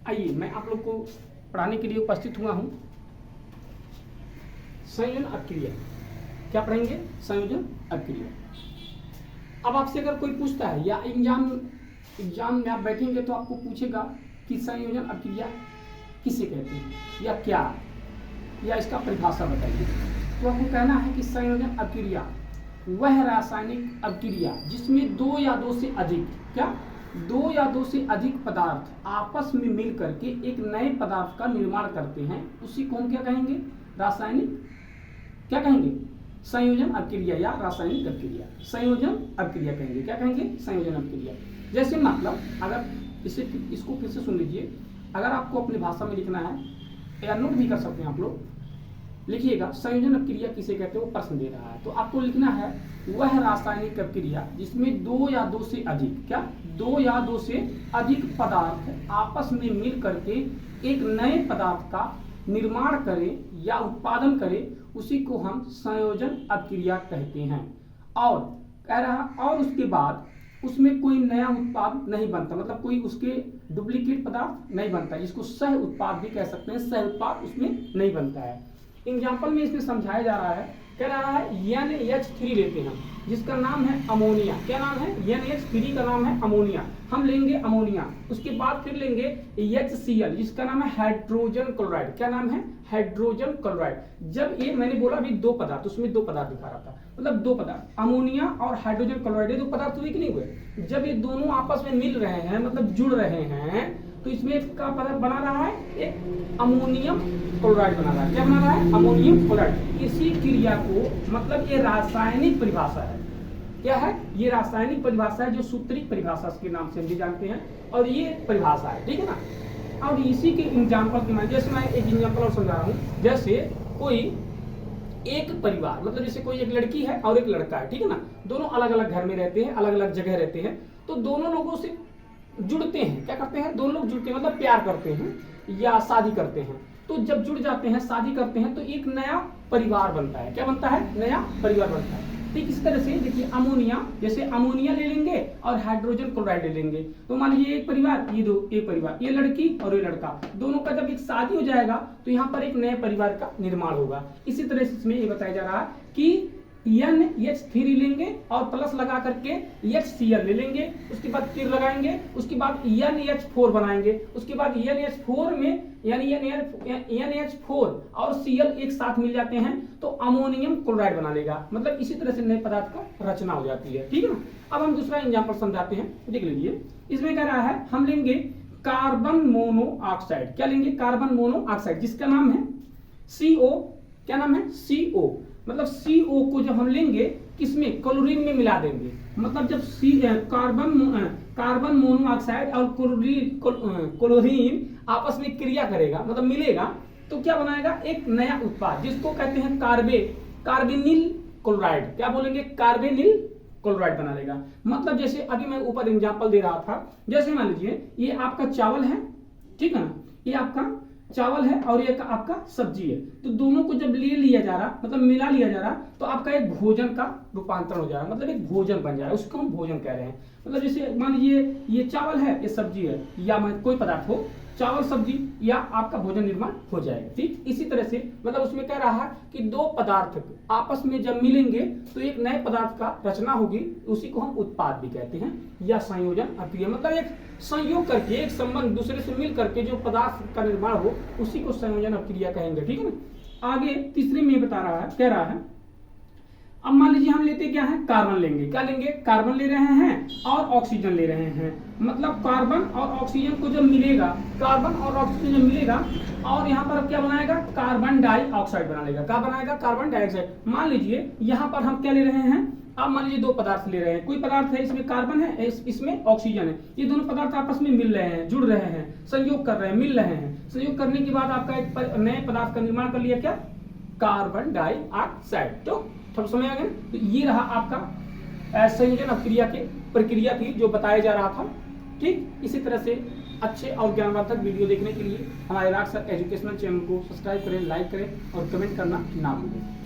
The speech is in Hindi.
आइए मैं आप लोग को पढ़ाने के लिए उपस्थित हुआ हूँ संयोजन अभिक्रिया। क्या पढ़ेंगे? संयोजन अभिक्रिया। अब आपसे अगर कोई पूछता है या एग्जाम में आप बैठेंगे तो आपको पूछेगा कि संयोजन अभिक्रिया किसे कहते हैं या क्या, या इसका परिभाषा बताइए। तो आपको कहना है कि संयोजन अभिक्रिया वह रासायनिक अभिक्रिया जिसमें दो या दो से अधिक पदार्थ आपस में मिल करके एक नए पदार्थ का निर्माण करते हैं, उसी को हम क्या कहेंगे? रासायनिक क्या कहेंगे? संयोजन अभिक्रिया या रासायनिक अभिक्रिया। संयोजन अभिक्रिया कहेंगे। क्या कहेंगे? संयोजन अभिक्रिया। जैसे मतलब अगर इसको फिर से सुन लीजिए, अगर आपको अपनी भाषा में लिखना है या नोट भी कर सकते हैं आप लोग, लिखिएगा संयोजन अभिक्रिया किसे कहते हैं, वो प्रश्न दे रहा है। तो आपको लिखना है वह रासायनिक अभिक्रिया जिसमें दो या दो से अधिक पदार्थ आपस में मिल करके एक नए पदार्थ का निर्माण करें या उत्पादन करें, उसी को हम संयोजन अभिक्रिया कहते हैं। और कह रहा और उसके बाद उसमें कोई नया उत्पाद नहीं बनता, मतलब कोई उसके डुप्लीकेट पदार्थ नहीं बनता, जिसको सह उत्पाद भी कह सकते हैं। सह उत्पाद उसमें नहीं बनता है। एग्जाम्पल में इसमें समझाया जा रहा है, कह रहा है NH3 लेते हैं जिसका नाम है अमोनिया। क्या नाम है? NH3 का नाम है अमोनिया। हम लेंगे अमोनिया, उसके बाद फिर लेंगे HCl जिसका नाम है हाइड्रोजन क्लोराइड। क्या नाम है? Hydrogen chloride. जब ये मैंने बोला अभी दो पदार्थ, उसमें दो पदार्थ दिखा रहा था, मतलब दो पदार्थ अमोनिया और हाइड्रोजन क्लोराइड, ये दो पदार्थ हुए कि नहीं हुए? जब ये दोनों आपस में मिल रहे हैं, मतलब जुड़ रहे हैं, तो इसमें इसका पदार्थ बना रहा है एक अमोनियम क्लोराइड बना रहा है। क्या बना रहा है? Ammonium chloride. इसी क्रिया को मतलब ये रासायनिक परिभाषा है। क्या है? ये रासायनिक परिभाषा है, जो सूत्रिक परिभाषा के नाम से हम भी जानते हैं, और ये परिभाषा है, ठीक है ना। और इसी के एग्जाम्पल के माध्यम से मैं एक एग्जाम्पल और समझा रहा हूँ। जैसे कोई एक परिवार, मतलब जैसे कोई एक लड़की है और एक लड़का है, ठीक है ना, दोनों अलग अलग घर में रहते हैं, अलग अलग जगह रहते हैं, तो दोनों लोगों से जुड़ते हैं। क्या करते हैं? दोनों लोग जुड़ते हैं, मतलब प्यार करते हैं या शादी करते हैं। तो जब जुड़ जाते हैं, शादी करते हैं, तो एक नया परिवार बनता है। क्या बनता है? नया परिवार बनता है। ठीक इस तरह से देखिए अमोनिया, जैसे अमोनिया ले लेंगे और हाइड्रोजन क्लोराइड ले लेंगे, तो मान लीजिए एक परिवार, ये दो एक परिवार, ये लड़की और ये लड़का, दोनों का जब एक शादी हो जाएगा तो यहाँ पर एक नए परिवार का निर्माण होगा। इसी तरह से इसमें ये बताया जा रहा है कि NH3 लेंगे और प्लस लगा करके HCl ले लेंगे, उसके बाद तीर लगाएंगे, उसके बाद NH4 बनाएंगे, उसके बाद NH4 में यानी NH4 और Cl एक साथ मिल जाते हैं तो अमोनियम क्लोराइड बना लेगा। मतलब इसी तरह से नए पदार्थ का रचना हो जाती है, ठीक है ना। अब हम दूसरा एग्जाम्पल समझाते हैं, देख लीजिए। इसमें कह रहा है हम लेंगे कार्बन मोनोऑक्साइड। क्या लेंगे? कार्बन मोनोऑक्साइड जिसका नाम है CO। क्या नाम है? CO। मतलब CO को जब हम लेंगे किसमें? क्लोरीन में मिला देंगे। मतलब जब कार्बन मोनोऑक्साइड और क्लोरीन आपस में क्रिया करेगा, मतलब मिलेगा, तो क्या बनाएगा? एक नया उत्पाद जिसको कहते हैं कार्बेनिल क्लोराइड। क्या बोलेंगे? कार्बेनिल क्लोराइड बना लेगा। मतलब जैसे अभी मैं ऊपर एग्जांपल दे रहा था, जैसे मान लीजिए ये आपका चावल है, ठीक है ना, ये आपका चावल है और ये आपका सब्जी है, तो दोनों को जब ले लिया जा रहा, मतलब मिला लिया जा रहा, तो आपका एक भोजन का रूपांतरण हो जा रहा, मतलब एक भोजन बन जा रहा है, उसको हम भोजन कह रहे हैं। मतलब जैसे मान लीजिए ये चावल है, ये सब्जी है, या कोई पदार्थ हो, चावल सब्जी, या आपका भोजन निर्माण हो जाएगा। ठीक इसी तरह से मतलब उसमें कह रहा है कि दो पदार्थ आपस में जब मिलेंगे तो एक नए पदार्थ का रचना होगी, उसी को हम उत्पाद भी कहते हैं या संयोजन अभिक्रिया। मतलब एक संयोग करके, एक संबंध दूसरे से मिल करके जो पदार्थ का निर्माण हो, उसी को संयोजन अभिक्रिया कहेंगे, ठीक है ना। आगे तीसरे में बता रहा है, कह रहा है अब मान लीजिए हम लेते क्या है? कार्बन लेंगे। क्या लेंगे? कार्बन ले रहे हैं और ऑक्सीजन ले रहे हैं। मतलब कार्बन और ऑक्सीजन को जब मिलेगा, कार्बन और ऑक्सीजन जब मिलेगा, और यहाँ पर क्या बनाएगा? कार्बन डाइऑक्साइड बना लेगा। क्या बनाएगा? Carbon dioxide. मान लीजिए यहाँ पर हम क्या ले रहे हैं? अब मान लीजिए दो पदार्थ ले रहे हैं, कोई पदार्थ है इसमें कार्बन है, इसमें ऑक्सीजन है, ये दोनों पदार्थ आपस में मिल रहे हैं, जुड़ रहे हैं, संयोग कर रहे हैं, मिल रहे हैं। संयोग करने के बाद आपका एक नए पदार्थ का निर्माण कर लिया, क्या? Carbon dioxide. तो थोड़ा समझ आ गया। तो ये रहा आपका संयोजन अभिक्रिया की प्रक्रिया थी जो बताया जा रहा था। ठीक इसी तरह से अच्छे और ज्ञानवर्धक वीडियो देखने के लिए हमारे राज सर एजुकेशनल चैनल को सब्सक्राइब करें, लाइक करें और कमेंट करना ना भूलें।